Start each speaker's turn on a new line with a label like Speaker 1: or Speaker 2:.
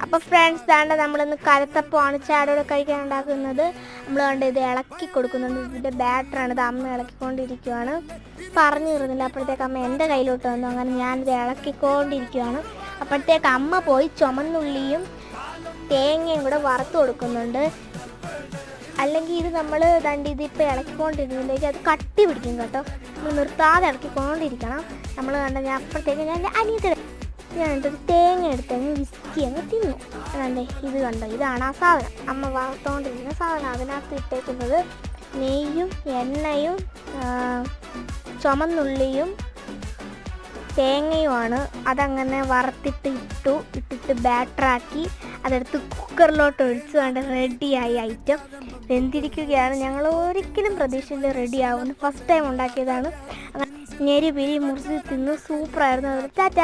Speaker 1: അപ്പോൾ ഫ്രണ്ട്സ് താണ്ട നമ്മളിന്ന് കലത്തപ്പമാണ് ചാടോടെ കഴിക്കാൻ ഉണ്ടാക്കുന്നത്. നമ്മൾ കണ്ട് ഇത് ഇളക്കി കൊടുക്കുന്നുണ്ട്. ഇതിൻ്റെ ബാറ്ററാണ്. ഇത് അമ്മ ഇളക്കിക്കൊണ്ടിരിക്കുകയാണ്. പറഞ്ഞു തരുന്നില്ല. അപ്പോഴത്തേക്ക് അമ്മ എൻ്റെ കയ്യിലോട്ട് വന്നു. അങ്ങനെ ഞാനിത് ഇളക്കിക്കൊണ്ടിരിക്കുകയാണ്. അപ്പോഴത്തേക്ക് അമ്മ പോയി ചുമന്നുള്ളിയും തേങ്ങയും കൂടെ വറുത്ത് കൊടുക്കുന്നുണ്ട്. അല്ലെങ്കിൽ ഇത് നമ്മൾ ദണ്ട് ഇതിപ്പോൾ ഇളക്കിക്കൊണ്ടിരുന്നില്ലെങ്കിൽ അത് കട്ടി പിടിക്കും കേട്ടോ. നമ്മൾ നിർത്താതെ ഇളക്കിക്കൊണ്ടിരിക്കണം. നമ്മൾ കണ്ട ഞാൻ അപ്പോഴത്തേക്ക് ഞാൻ ഞാനൊരു തേങ്ങ എടുത്തങ്ങ് വിസ്കി അങ്ങ് തിന്നു. അതെ ഇത് കണ്ടോ, ഇതാണ് ആ സാധനം. അമ്മ വറുത്തുകൊണ്ടിരിക്കുന്ന സാധനം. അതിനകത്ത് ഇട്ടേക്കുന്നത് നെയ്യും എണ്ണയും ചുമന്നുള്ളിയും തേങ്ങയുമാണ്. അതങ്ങനെ ഇട്ടിട്ട് ബാറ്ററാക്കി അതെടുത്ത് കുക്കറിലോട്ട് ഒഴിച്ച് കണ്ട് റെഡിയായി ഐറ്റം വെന്തിരിക്കുകയാണ്. ഞങ്ങൾ ഒരിക്കലും പ്രതീക്ഷിച്ചില്ല റെഡിയാവുമെന്ന്. ഫസ്റ്റ് ടൈം ഉണ്ടാക്കിയതാണ്. അങ്ങനെ ഞെരി പിരി മുറിച്ച് തിന്ന് സൂപ്പറായിരുന്നു. ടാറ്റാ.